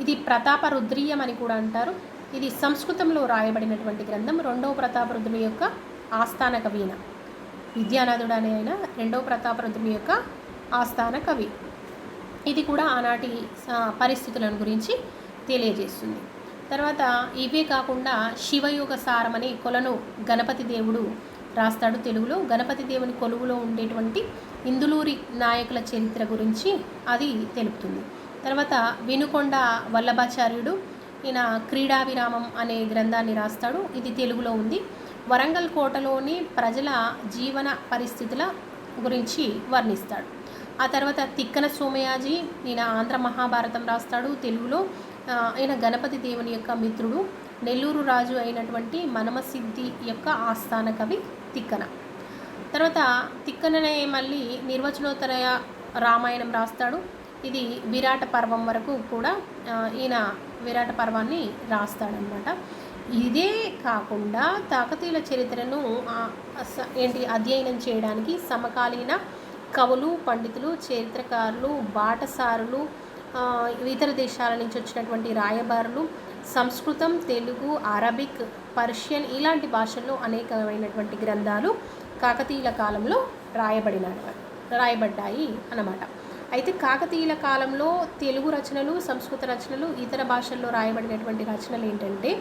ఇది ప్రతాపరుద్రీయం అని కూడా అంటారు. ఇది సంస్కృతంలో రాయబడినటువంటి గ్రంథం. 2వ ప్రతాపరుద్రుని యొక్క ఆస్థాన కవి అయిన విద్యానాథుడు అనే ఆయన 2వ ప్రతాపరుద్రుని యొక్క ఆస్థాన కవి. ఇది కూడా ఆనాటి పరిస్థితులను గురించి తెలియజేస్తుంది. తర్వాత ఇవే కాకుండా శివయోగ సారమని కొలను గణపతి దేవుడు రాస్తాడు తెలుగులో. గణపతి దేవుని కొలువులో ఉండేటువంటి ఇందులూరి నాయకుల చరిత్ర గురించి అది తెలుపుతుంది. తర్వాత వినుకొండ వల్లభాచార్యుడు ఈయన క్రీడావిరామం అనే గ్రంథాన్ని రాస్తాడు. ఇది తెలుగులో ఉంది. వరంగల్ కోటలోని ప్రజల జీవన పరిస్థితుల గురించి వర్ణిస్తాడు. ఆ తర్వాత తిక్కన సోమయాజి ఈయన ఆంధ్ర మహాభారతం రాస్తాడు తెలుగులో. ఈయన గణపతి దేవుని యొక్క మిత్రుడు. నెల్లూరు రాజు అయినటువంటి మనమసిద్ధి యొక్క ఆస్థాన కవి తిక్కన. తర్వాత తిక్కననే మళ్ళీ నిర్వచనోత్తర రామాయణం రాస్తాడు. ఇది విరాట పర్వం వరకు కూడా ఈయన విరాట పర్వాన్ని రాస్తాడనమాట. ఇదే కాకుండా కాకతీయుల చరిత్రను అధ్యయనం చేయడానికి సమకాలీన కవులు, పండితులు, చరిత్రకారులు, బాటసారులు, ఇతర దేశాల నుంచి వచ్చినటువంటి రాయబారులు సంస్కృతం, తెలుగు, అరబిక్, పర్షియన్ ఇలాంటి భాషల్లో అనేకమైనటువంటి గ్రంథాలు కాకతీయుల కాలంలో రాయబడ్డాయి అన్నమాట. అయితే కాకతీయుల కాలంలో తెలుగు రచనలు, సంస్కృత రచనలు, ఇతర భాషల్లో రాయబడినటువంటి రచనలు ఏంటంటే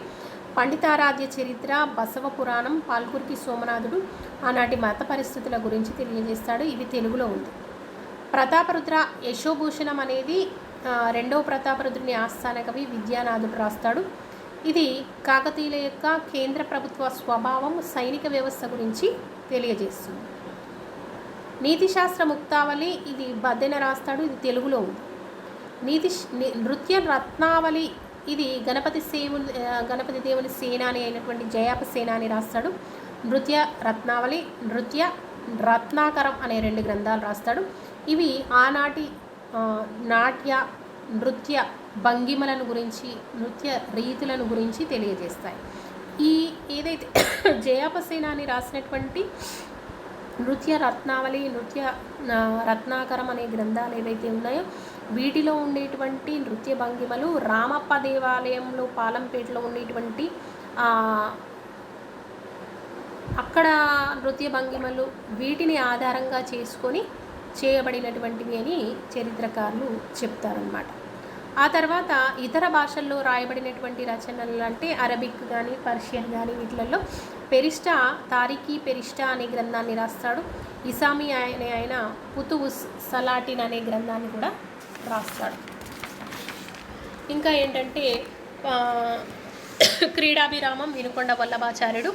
పండితారాధ్య చరిత్ర, బసవ పురాణం, పాల్కురికి సోమనాథుడు ఆనాటి మత పరిస్థితుల గురించి తెలియజేస్తాడు. ఇది తెలుగులో ఉంది. ప్రతాపరుద్ర యశోభూషణం అనేది రెండవ ప్రతాపరుద్రుని ఆస్థాన కవి విద్యానాథుడు రాస్తాడు. ఇది కాకతీయుల యొక్క కేంద్ర ప్రభుత్వ స్వభావం, సైనిక వ్యవస్థ గురించి తెలియజేస్తుంది. నీతిశాస్త్ర ముక్తావళి ఇది బద్దెన రాస్తాడు. ఇది తెలుగులో ఉంది. నృత్య రత్నావళి ఇది గణపతి దేవుని సేనాని అయినటువంటి జయాప సేనాని రాస్తాడు. నృత్య రత్నావళి, నృత్య రత్నాకరం అనే 2 గ్రంథాలు రాస్తాడు. ఇవి ఆనాటి నాట్య, నృత్య భంగిమలను గురించి, నృత్య రీతులను గురించి తెలియజేస్తాయి. ఏదైతే జయాప సేనాని రాసినటువంటి నృత్య రత్నావళి, నృత్య రత్నాకరం అనే గ్రంథాలు ఏవైతే ఉన్నాయో వీటిలో ఉండేటువంటి నృత్య భంగిమలు రామప్ప దేవాలయంలో పాలంపేటలో ఉండేటువంటి అక్కడ నృత్య భంగిమలు వీటిని ఆధారంగా చేసుకొని చేయబడినటువంటివి అని చరిత్రకారులు చెప్తారన్నమాట. ఆ తర్వాత ఇతర భాషల్లో రాయబడినటువంటి రచనలు అంటే అరబిక్ కానీ, పర్షియన్ కానీ వీటిలలో తారిఖీ పెరిష్టా అనే గ్రంథాన్ని రాస్తాడు. ఇసామి ఆయన పుతువుస్ సలాటిన్ అనే గ్రంథాన్ని కూడా రాస్తాడు. ఇంకా ఏంటంటే క్రీడాభిరామం వినుకొండ వల్లభాచార్యుడు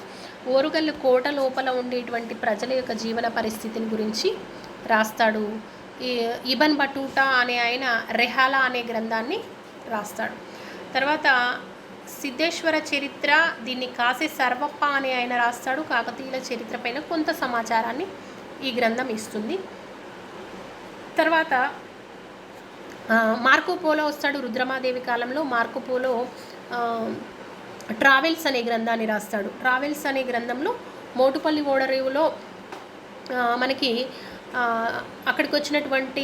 ఓరుగల్లు కోట లోపల ఉండేటువంటి ప్రజల యొక్క జీవన పరిస్థితిని గురించి రాస్తాడు. ఇబన్ బటూటా అనే ఆయన రెహాలా అనే గ్రంథాన్ని రాస్తాడు. తర్వాత సిద్ధేశ్వర చరిత్ర దీన్ని కాసే సర్వప్ప అనే ఆయన రాస్తాడు. కాకతీయుల చరిత్ర పైన కొంత సమాచారాన్ని ఈ గ్రంథం ఇస్తుంది. తర్వాత మార్కోపోలో వస్తాడు. రుద్రమాదేవి కాలంలో మార్కోపోలో ట్రావెల్స్ అనే గ్రంథాన్ని రాస్తాడు. ట్రావెల్స్ అనే గ్రంథంలో మోటుపల్లి ఓడరేవులో మనకి అక్కడికి వచ్చినటువంటి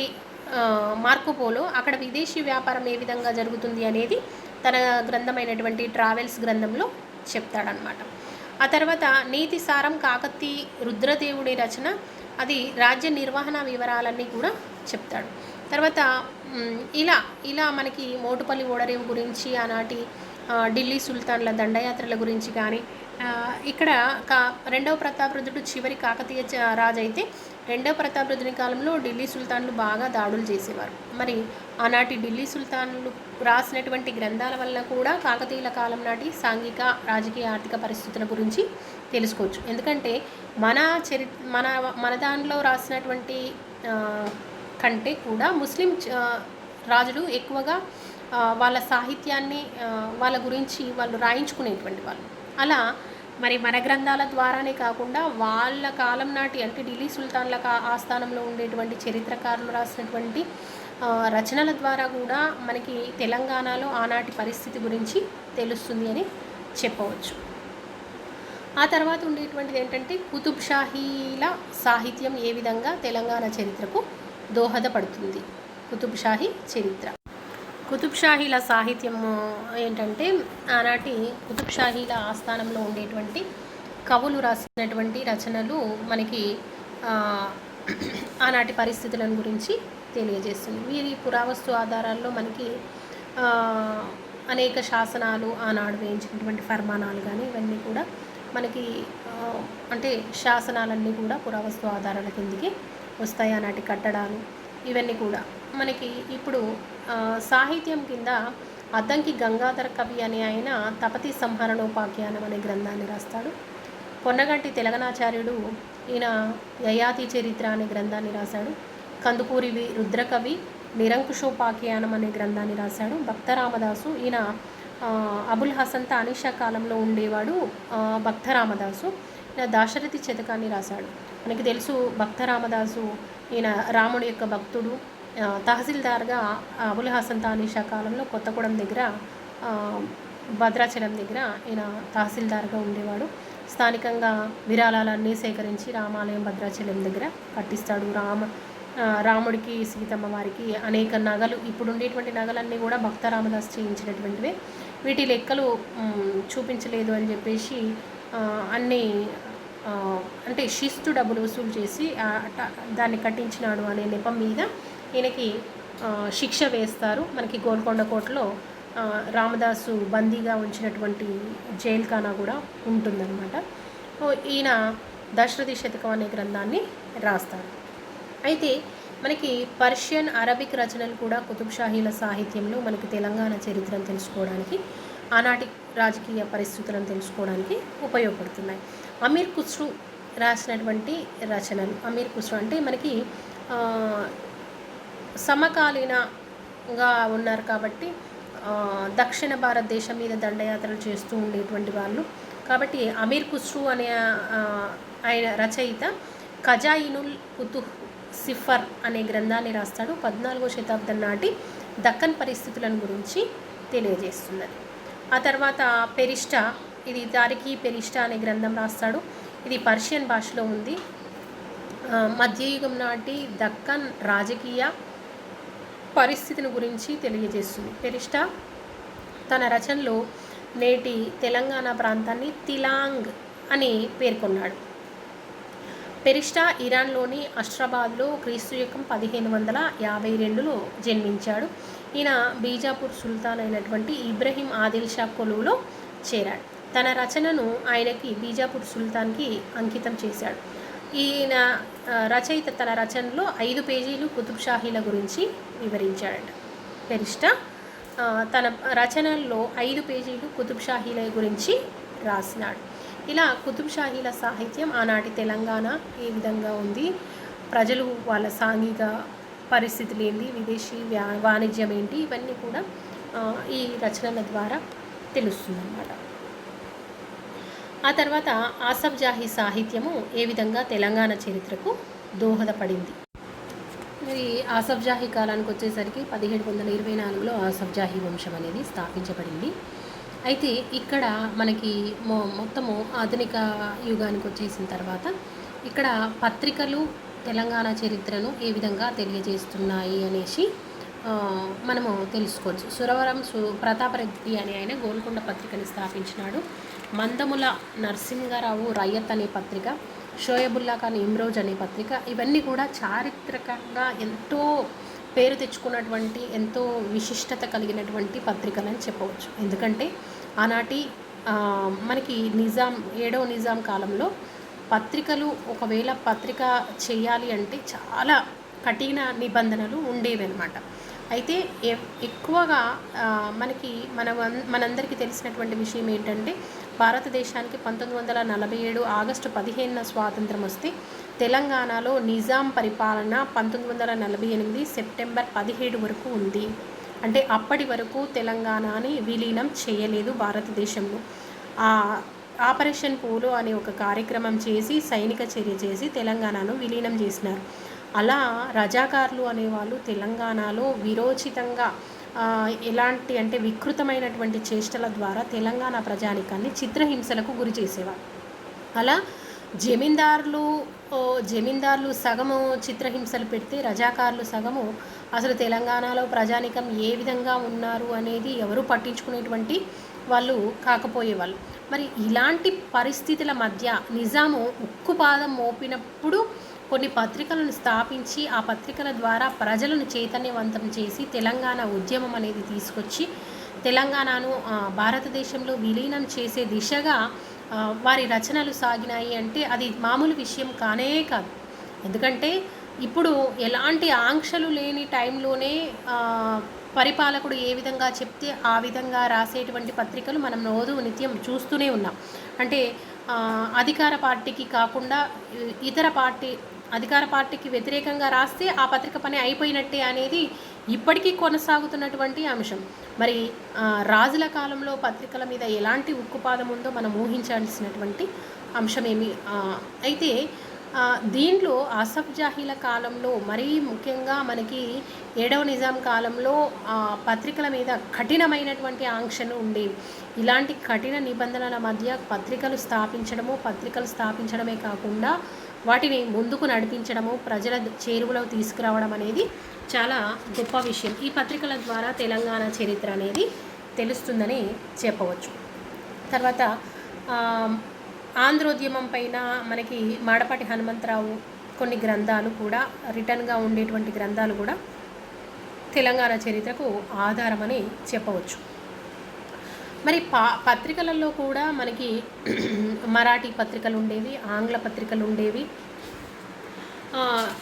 మార్కోపోలో అక్కడ విదేశీ వ్యాపారం ఏ విధంగా జరుగుతుంది అనేది తన గ్రంథమైనటువంటి ట్రావెల్స్ గ్రంథంలో చెప్తాడనమాట. ఆ తర్వాత నీతి సారం కాకతీ రుద్రదేవుడి రచన, అది రాజ్య నిర్వహణ వివరాలన్నీ కూడా చెప్తాడు. తర్వాత ఇలా మనకి మోటుపల్లి ఓడరేవు గురించి, ఆనాటి ఢిల్లీ సుల్తాన్ల దండయాత్రల గురించి కానీ, ఇక్కడ రెండవ ప్రతాపరుద్రుడు చివరి కాకతీయ రాజు అయితే రెండవ ప్రతాపరుద్రుని కాలంలో ఢిల్లీ సుల్తాన్లు బాగా దాడులు చేసేవారు. మరి ఆనాటి ఢిల్లీ సుల్తాన్లు రాసినటువంటి గ్రంథాల వల్ల కూడా కాకతీయుల కాలం నాటి సాంఘిక, రాజకీయ, ఆర్థిక పరిస్థితుల గురించి తెలుసుకోవచ్చు. ఎందుకంటే మన దానిలో రాసినటువంటి కంటే కూడా ముస్లిం రాజులు ఎక్కువగా వాళ్ళ సాహిత్యాన్ని వాళ్ళ గురించి వాళ్ళు రాయించుకునేటువంటి వాళ్ళు. అలా మరి మన గ్రంథాల ద్వారానే కాకుండా వాళ్ళ కాలం నాటి అంటే ఢిల్లీ సుల్తాన్ల ఆస్థానంలో ఉండేటువంటి చరిత్రకారులు రాసినటువంటి రచనల ద్వారా కూడా మనకి తెలంగాణలో ఆనాటి పరిస్థితి గురించి తెలుస్తుంది అని చెప్పవచ్చు. ఆ తర్వాత ఉండేటువంటిది ఏంటంటే కుతుబ్ షాహీల సాహిత్యం ఏ విధంగా తెలంగాణ చరిత్రకు దోహదపడుతుంది. కుతుబ్ షాహీ చరిత్ర. కుతుబ్ షాహీల సాహిత్యం ఏంటంటే ఆనాటి కుతుబ్ షాహీల ఆస్థానంలో ఉండేటువంటి కవులు రాసినటువంటి రచనలు మనకి ఆనాటి పరిస్థితులను గురించి తెలియజేస్తుంది. వీరి పురావస్తు ఆధారాల్లో మనకి అనేక శాసనాలు, ఆనాడు వేయించినటువంటి ఫర్మానాలు కానీ ఇవన్నీ కూడా మనకి అంటే శాసనాలన్నీ కూడా పురావస్తు ఆధారాల కిందికి వస్తాయి. ఆనాటి కట్టడాలు ఇవన్నీ కూడా మనకి ఇప్పుడు సాహిత్యం కింద అద్దంకి గంగాధర కవి అనే ఆయన తపతి సంహరణోపాఖ్యానం అనే గ్రంథాన్ని రాస్తాడు. పొన్నగంటి తెలంగాణాచార్యుడు ఈయన యయాతి చరిత్ర అనే గ్రంథాన్ని రాశాడు. కందుకూరి రుద్రకవి నిరంకుశోపాఖ్యానం అనే గ్రంథాన్ని రాశాడు. భక్త రామదాసు ఈయన అబుల్ హసన్ తానిషా కాలంలో ఉండేవాడు. భక్త రామదాసు ఈయన దాశరథి శతకాన్ని రాశాడు. మనకి తెలుసు భక్త రామదాసు ఈయన రాముడి యొక్క భక్తుడు. తహసీల్దార్గా అబుల్ హసన్ తానిషా కాలంలో కొత్తగూడెం దగ్గర భద్రాచలం దగ్గర ఈయన తహసీల్దార్గా ఉండేవాడు. స్థానికంగా విరాళాలన్నీ సేకరించి రామాలయం భద్రాచలం దగ్గర కట్టిస్తాడు. రాముడికి సీతమ్మ వారికి అనేక నగలు, ఇప్పుడు ఉండేటువంటి నగలన్నీ కూడా భక్త రామదాస్ చేయించినటువంటివే. వీటి లెక్కలు చూపించలేదు అని చెప్పేసి అన్నీ అంటే శిస్తు డబ్బులు వసూలు చేసి దాన్ని కట్టించినాడు అనే నెపం మీద ఈయనకి శిక్ష వేస్తారు. మనకి గోల్కొండ కోటలో రామదాసు బందీగా ఉంచినటువంటి జైల్ఖానా కూడా ఉంటుందన్నమాట. ఈయన దశరథి శతకం అనే గ్రంథాన్ని రాస్తాడు. అయితే మనకి పర్షియన్ అరబిక్ రచనలు కూడా కుతుబ్షాహీల సాహిత్యంలో మనకి తెలంగాణ చరిత్రను తెలుసుకోవడానికి, ఆనాటి రాజకీయ పరిస్థితులను తెలుసుకోవడానికి ఉపయోగపడుతున్నాయి. అమీర్ ఖుస్రూ రాసినటువంటి రచనలు, అమీర్ ఖుస్రూ అంటే మనకి సమకాలీనంగా ఉన్నారు కాబట్టి దక్షిణ భారతదేశం మీద దండయాత్రలు చేస్తూ ఉండేటువంటి వాళ్ళు కాబట్టి అమీర్ ఖుస్రూ అనే ఆయన రచయిత ఖజాయినుల్ ఫుతుహ్ సిఫర్ అనే గ్రంథాన్ని రాస్తాడు. 14వ శతాబ్దం నాటి దక్కన్ పరిస్థితులను గురించి తెలియజేస్తున్నది. ఆ తర్వాత పెరిస్టా, ఇది తారిఖీ పెరిస్టా అనే గ్రంథం రాస్తాడు. ఇది పర్షియన్ భాషలో ఉంది. మధ్యయుగం నాటి దక్కన్ రాజకీయ పరిస్థితిని గురించి తెలియజేస్తుంది. పెరిస్టా తన రచనలో నేటి తెలంగాణ ప్రాంతాన్ని తిలాంగ్ అని పేర్కొన్నాడు. పెరిస్టా ఇరాన్లోని అష్ట్రాబాద్లో క్రీస్తుశకం 1552లో జన్మించాడు. ఈయన బీజాపూర్ సుల్తాన్ అయినటువంటి ఇబ్రహీం ఆదిల్ షా కొలువులో చేరాడు. తన రచనను ఆయనకి బీజాపూర్ సుల్తాన్కి అంకితం చేశాడు. ఈయన రచయిత తన రచనలో 5 పేజీలు కుతుబ్షాహీల గురించి వివరించాడట. పెరిస్టా తన రచనల్లో 5 పేజీలు కుతుబ్షాహీల గురించి రాసినాడు. ఇలా కుతుబ్షాహీల సాహిత్యం ఆనాటి తెలంగాణ ఏ విధంగా ఉంది, ప్రజలు వాళ్ళ సాంఘిక పరిస్థితులు ఏంటి, విదేశీ వాణిజ్యం ఏంటి, ఇవన్నీ కూడా ఈ రచనల ద్వారా తెలుస్తుందన్నమాట. ఆ తర్వాత ఆసఫ్ జాహీ సాహిత్యము ఏ విధంగా తెలంగాణ చరిత్రకు దోహదపడింది. మరి ఆసఫ్ జాహీ కాలానికి వచ్చేసరికి 1724లో ఆసఫ్ జాహీ వంశం అనేది స్థాపించబడింది. అయితే ఇక్కడ మనకి మొత్తము ఆధునిక యుగానికి వచ్చేసిన తర్వాత ఇక్కడ పత్రికలు తెలంగాణ చరిత్రను ఏ విధంగా తెలియజేస్తున్నాయి అనేసి మనము తెలుసుకోవచ్చు. సురవరం ప్రతాపరెడ్డి అనే ఆయన గోల్కొండ పత్రికని స్థాపించినాడు. మందముల నరసింహారావు రయ్యత్ అనే పత్రిక, షోయబుల్లా ఖాన్ ఇమ్రోజ్ అనే పత్రిక, ఇవన్నీ కూడా చారిత్రకంగా ఎంతో పేరు తెచ్చుకున్నటువంటి, ఎంతో విశిష్టత కలిగినటువంటి పత్రికలని చెప్పవచ్చు. ఎందుకంటే ఆనాటి మనకి నిజాం 7వ నిజాం కాలంలో పత్రికలు ఒకవేళ పత్రిక చేయాలి అంటే చాలా కఠిన నిబంధనలు ఉండేవి అన్నమాట. అయితే ఎక్కువగా మనకి మనందరికీ తెలిసినటువంటి విషయం ఏంటంటే భారతదేశానికి 1947 ఆగస్టు 15న స్వాతంత్రం వస్తే తెలంగాణలో నిజాం పరిపాలన 1948 సెప్టెంబర్ 17 వరకు ఉంది. అంటే అప్పటి వరకు తెలంగాణని విలీనం చేయలేదు భారతదేశంలో. ఆపరేషన్ పోలో అనే ఒక కార్యక్రమం చేసి సైనిక చర్య చేసి తెలంగాణను విలీనం చేసినారు. అలా రజాకారులు అనేవాళ్ళు తెలంగాణలో విరోచితంగా ఎలాంటి అంటే వికృతమైనటువంటి చేష్టల ద్వారా తెలంగాణ ప్రజానికాన్ని చిత్రహింసలకు గురి చేసేవారు. అలా జమీందారులు సగము చిత్రహింసలు పెడితే రజాకారులు సగము అసలు తెలంగాణలో ప్రజానికం ఏ విధంగా ఉన్నారు అనేది ఎవరు పట్టించుకునేటువంటి వాళ్ళు కాకపోయేవాళ్ళు. మరి ఇలాంటి పరిస్థితుల మధ్య నిజాము ఉక్కుపాదం మోపినప్పుడు కొన్ని పత్రికలను స్థాపించి ఆ పత్రికల ద్వారా ప్రజలను చైతన్యవంతం చేసి తెలంగాణ ఉద్యమం అనేది తీసుకొచ్చి తెలంగాణను భారతదేశంలో విలీనం చేసే దిశగా వారి రచనలు సాగినాయి అంటే అది మామూలు విషయం కానే కాదు. ఎందుకంటే ఇప్పుడు ఎలాంటి ఆంక్షలు లేని టైంలోనే పరిపాలకుడు ఏ విధంగా చెప్తే ఆ విధంగా రాసేటువంటి పత్రికలు మనం రోజు నిత్యం చూస్తూనే ఉన్నాం. అంటే అధికార పార్టీకి కాకుండా ఇతర పార్టీ అధికార పార్టీకి వ్యతిరేకంగా రాస్తే ఆ పత్రిక పని అయిపోయినట్టే అనేది ఇప్పటికీ కొనసాగుతున్నటువంటి అంశం. మరి రాజుల కాలంలో పత్రికల మీద ఎలాంటి ఉక్కుపాదం ఉందో మనం ఊహించాల్సినటువంటి అంశమేమి. అయితే దీంట్లో ఆసఫ్ జాహీల కాలంలో మరీ ముఖ్యంగా మనకి 7వ నిజాం కాలంలో పత్రికల మీద కఠినమైనటువంటి ఆంక్షలు ఉండేవి. ఇలాంటి కఠిన నిబంధనల మధ్య పత్రికలు స్థాపించడమే కాకుండా వాటిని ముందుకు నడిపించడము, ప్రజల చేరువలో తీసుకురావడం అనేది చాలా గొప్ప విషయం. ఈ పత్రికల ద్వారా తెలంగాణ చరిత్ర అనేది తెలుస్తుందని చెప్పవచ్చు. తర్వాత ఆంధ్రోద్యమం పైన మనకి మాడపాటి హనుమంతరావు కొన్ని గ్రంథాలు కూడా రిటర్న్గా ఉండేటువంటి గ్రంథాలు కూడా తెలంగాణ చరిత్రకు ఆధారమని చెప్పవచ్చు. మరి పత్రికలలో కూడా మనకి మరాఠీ పత్రికలు ఉండేవి, ఆంగ్ల పత్రికలు ఉండేవి.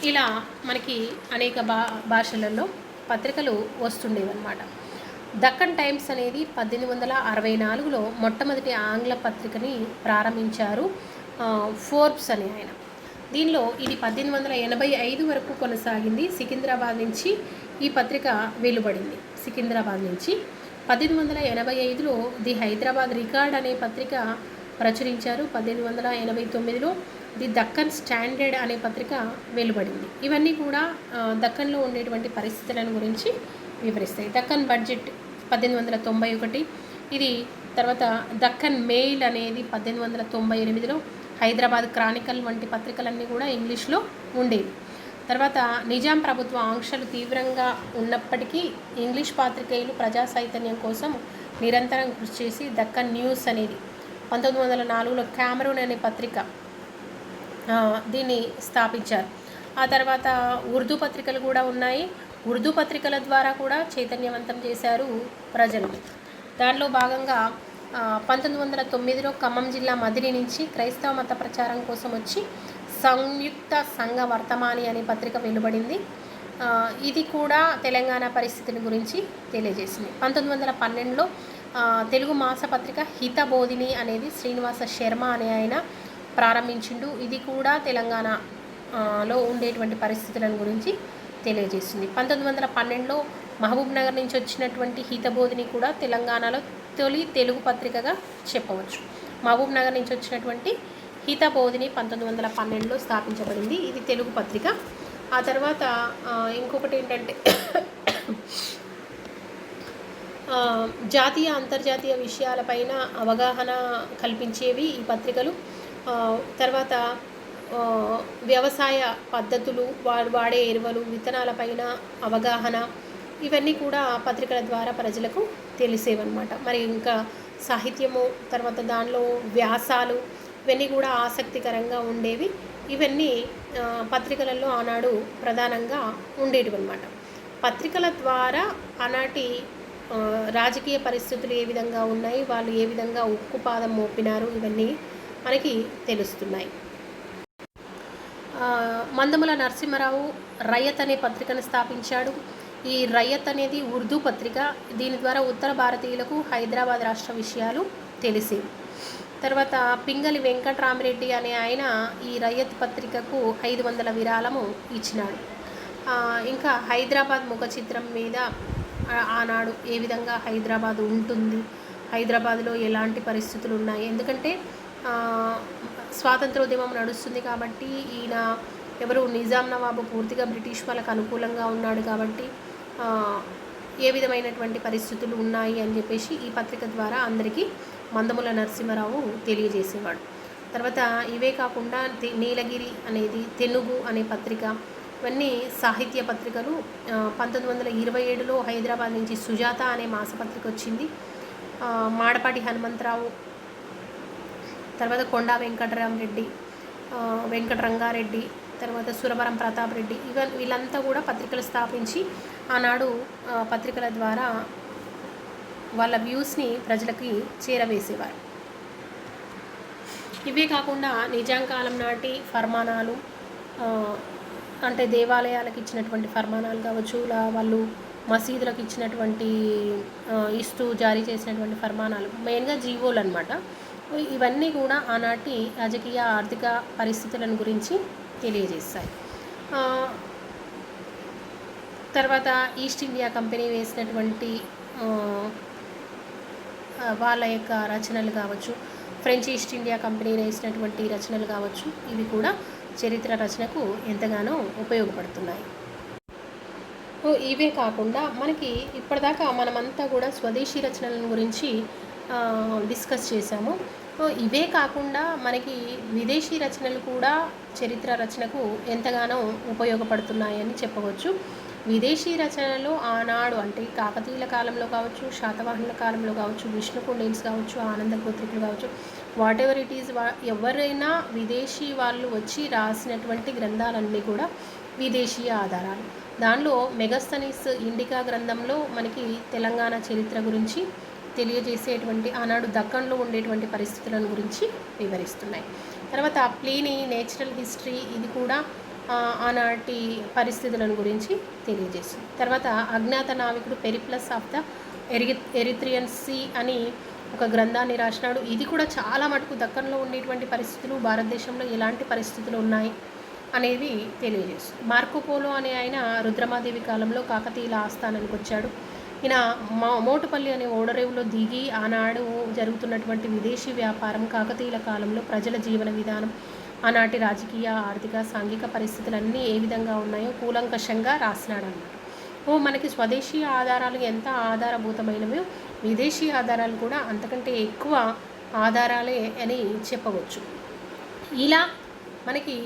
ఇలా మనకి అనేక భాషలలో పత్రికలు వస్తుండేవి అన్నమాట. దక్కన్ టైమ్స్ అనేది 1864లో మొట్టమొదటి ఆంగ్ల పత్రికని ప్రారంభించారు ఫోర్బ్స్ అనే ఆయన. దీనిలో ఇది 1885 వరకు కొనసాగింది. సికింద్రాబాద్ నుంచి ఈ పత్రిక వెలువడింది. సికింద్రాబాద్ నుంచి 1885లో ది హైదరాబాద్ రికార్డ్ అనే పత్రిక ప్రచురించారు. 1889లో ది దక్కన్ స్టాండర్డ్ అనే పత్రిక వెలువడింది. ఇవన్నీ కూడా దక్కన్లో ఉండేటువంటి పరిస్థితులను గురించి వివరిస్తాయి. దక్కన్ బడ్జెట్ 1891 ఇది. తర్వాత దక్కన్ మెయిల్ అనేది 1898లో, హైదరాబాద్ క్రానికల్ వంటి పత్రికలన్నీ కూడా ఇంగ్లీష్లో ఉండేవి. తర్వాత నిజాం ప్రభుత్వ ఆంక్షలు తీవ్రంగా ఉన్నప్పటికీ ఇంగ్లీష్ పాత్రికేయులు ప్రజా చైతన్యం కోసం నిరంతరం కృషి చేసి దక్కన్ న్యూస్ అనేది 1904లో క్యామరూన్ అనే పత్రిక దీన్ని స్థాపించారు. ఆ తర్వాత ఉర్దూ పత్రికలు కూడా ఉన్నాయి. ఉర్దూ పత్రికల ద్వారా కూడా చైతన్యవంతం చేశారు ప్రజలు. దానిలో భాగంగా 1909లో ఖమ్మం జిల్లా మదిరి నుంచి క్రైస్తవ మత ప్రచారం కోసం వచ్చి సంయుక్త సంఘ వర్తమాని అనే పత్రిక వెలువడింది. ఇది కూడా తెలంగాణ పరిస్థితిని గురించి తెలియజేసింది. 1912లో తెలుగు మాసపత్రిక హితబోధిని అనేది శ్రీనివాస శర్మ అనే ఆయన ప్రారంభించిండు. ఇది కూడా తెలంగాణలో ఉండేటువంటి పరిస్థితులను గురించి తెలియజేస్తుంది. 1912లో మహబూబ్ నగర్ నుంచి వచ్చినటువంటి హితబోధిని కూడా తెలంగాణలో తొలి తెలుగు పత్రికగా చెప్పవచ్చు. మహబూబ్ నగర్ నుంచి వచ్చినటువంటి హితబోధిని 1912లో స్థాపించబడింది. ఇది తెలుగు పత్రిక. ఆ తర్వాత ఇంకొకటి ఏంటంటే జాతీయ అంతర్జాతీయ విషయాలపైన అవగాహన కల్పించేవి ఈ పత్రికలు. తర్వాత వ్యవసాయ పద్ధతులు, వాడే ఎరువులు, విత్తనాలపైన అవగాహన, ఇవన్నీ కూడా పత్రికల ద్వారా ప్రజలకు తెలిసేవన్నమాట. మరి ఇంకా సాహిత్యము, తర్వాత దానిలో వ్యాసాలు, ఇవన్నీ కూడా ఆసక్తికరంగా ఉండేవి. ఇవన్నీ పత్రికలలో ఆనాడు ప్రధానంగా ఉండేటివి అన్నమాట. పత్రికల ద్వారా ఆనాటి రాజకీయ పరిస్థితులు ఏ విధంగా ఉన్నాయి, వాళ్ళు ఏ విధంగా ఉక్కుపాదం మోపినారు, ఇవన్నీ మనకి తెలుస్తున్నాయి. మందముల నరసింహారావు రయత్ అనే పత్రికను స్థాపించాడు. ఈ రయత్ అనేది ఉర్దూ పత్రిక. దీని ద్వారా ఉత్తర భారతీయులకు హైదరాబాద్ రాష్ట్ర విషయాలు తెలిసేవి. తర్వాత పింగళి వెంకట్రామరెడ్డి అనే ఆయన ఈ రయత్ పత్రికకు 500 విరాళము ఇచ్చినాడు. ఇంకా హైదరాబాద్ ముఖ చిత్రం మీద ఆనాడు ఏ విధంగా హైదరాబాద్ ఉంటుంది, హైదరాబాద్లో ఎలాంటి పరిస్థితులు ఉన్నాయి, ఎందుకంటే స్వాతంత్రోద్యమం నడుస్తుంది కాబట్టి ఈయన ఎవరు నిజాం నవాబు పూర్తిగా బ్రిటిష్ వాళ్ళకు అనుకూలంగా ఉన్నాడు కాబట్టి ఏ విధమైనటువంటి పరిస్థితులు ఉన్నాయి అని చెప్పేసి ఈ పత్రిక ద్వారా అందరికీ మందముల నరసింహారావు తెలియజేసేవాడు. తర్వాత ఇవే కాకుండా నీలగిరి అనేది, తెనుగు అనే పత్రిక, ఇవన్నీ సాహిత్య పత్రికలు. 1927లో హైదరాబాద్ నుంచి సుజాత అనే మాసపత్రిక వచ్చింది. మాడపాటి హనుమంతరావు, తర్వాత కొండా వెంకటరామరెడ్డి, వెంకటరంగారెడ్డి, తర్వాత సురవరం ప్రతాప్ రెడ్డి, వీళ్ళంతా కూడా పత్రికలు స్థాపించి ఆనాడు పత్రికల ద్వారా వాళ్ళ వ్యూస్ని ప్రజలకి చేరవేసేవారు. ఇవే కాకుండా నిజాం కాలం నాటి ఫర్మానాలు, అంటే దేవాలయాలకు ఇచ్చినటువంటి ఫర్మానాలు కావచ్చు, వాళ్ళు మసీదులకు ఇచ్చినటువంటి ఇస్తూ జారీ చేసినటువంటి ఫర్మానాలు, మెయిన్గా జీవోలు అనమాట. ఇవన్నీ కూడా ఆనాటి రాజకీయ ఆర్థిక పరిస్థితులను గురించి తెలియజేస్తాయి. తర్వాత ఈస్ట్ ఇండియా కంపెనీ వేసినటువంటి వాళ్ళ యొక్క రచనలు కావచ్చు, ఫ్రెంచ్ ఈస్ట్ ఇండియా కంపెనీ వేసినటువంటి రచనలు కావచ్చు, ఇవి కూడా చరిత్ర రచనకు ఎంతగానో ఉపయోగపడుతున్నాయి. ఇవే కాకుండా మనకి ఇప్పటిదాకా మనమంతా కూడా స్వదేశీ రచనల గురించి డిస్కస్ చేశాము. ఇవే కాకుండా మనకి విదేశీ రచనలు కూడా చరిత్ర రచనకు ఎంతగానో ఉపయోగపడుతున్నాయని చెప్పవచ్చు. విదేశీ రచనలు ఆనాడు అంటే కాకతీయుల కాలంలో కావచ్చు, శాతవాహనుల కాలంలో కావచ్చు, విష్ణుకుండిన్స్ కావచ్చు, ఆనంద గోత్రికులు కావచ్చు, వాట్ ఎవర్ ఇట్ ఈజ్, ఎవరైనా విదేశీ వాళ్ళు వచ్చి రాసినటువంటి గ్రంథాలన్నీ కూడా విదేశీయ ఆధారాలు. దానిలో మెగస్తనీస్ ఇండికా గ్రంథంలో మనకి తెలంగాణ చరిత్ర గురించి తెలియజేసేటువంటి ఆనాడు దక్కన్లో ఉండేటువంటి పరిస్థితులను గురించి వివరిస్తున్నాయి. తర్వాత ప్లీనీ నేచురల్ హిస్టరీ, ఇది కూడా ఆనాటి పరిస్థితులను గురించి తెలియజేస్తుంది. తర్వాత అజ్ఞాత నావికుడు Periplus of the Erythraean Sea అని ఒక గ్రంథాన్ని రాసినాడు. ఇది కూడా చాలా మటుకు దక్కన్లో ఉండేటువంటి పరిస్థితులు, భారతదేశంలో ఎలాంటి పరిస్థితులు ఉన్నాయి అనేవి తెలియజేస్తుంది. మార్కోపోలో అనే ఆయన రుద్రమాదేవి కాలంలో కాకతీయుల ఆస్థానానికి వచ్చాడు. ఈయన మోటుపల్లి అనే ఓడరేవులో దిగి ఆనాడు జరుగుతున్నటువంటి విదేశీ వ్యాపారం, కాకతీయుల కాలంలో ప్రజల జీవన విధానం, ఆనాటి రాజకీయ ఆర్థిక సాంఘిక పరిస్థితులన్నీ ఏ విధంగా ఉన్నాయో కూలంకషంగా రాసినాడు అన్నమాట. మనకి స్వదేశీ ఆధారాలు ఎంత ఆధారభూతమైనవో విదేశీ ఆధారాలు కూడా అంతకంటే ఎక్కువ ఆధారాలే అని చెప్పవచ్చు. ఇలా మనకి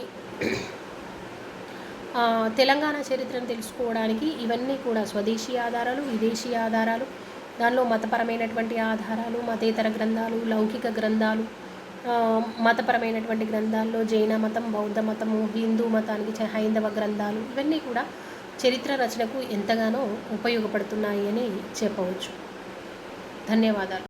తెలంగాణ చరిత్రను తెలుసుకోవడానికి ఇవన్నీ కూడా స్వదేశీ ఆధారాలు, విదేశీ ఆధారాలు, దానిలో మతపరమైనటువంటి ఆధారాలు, మతేతర గ్రంథాలు, లౌకిక గ్రంథాలు, మతపరమైనటువంటి గ్రంథాల్లో జైన మతం, బౌద్ధ మతము, హిందూ మతానికి హైందవ గ్రంథాలు, ఇవన్నీ కూడా చరిత్ర రచనకు ఎంతగానో ఉపయోగపడుతున్నాయి అని చెప్పవచ్చు. ధన్యవాదాలు.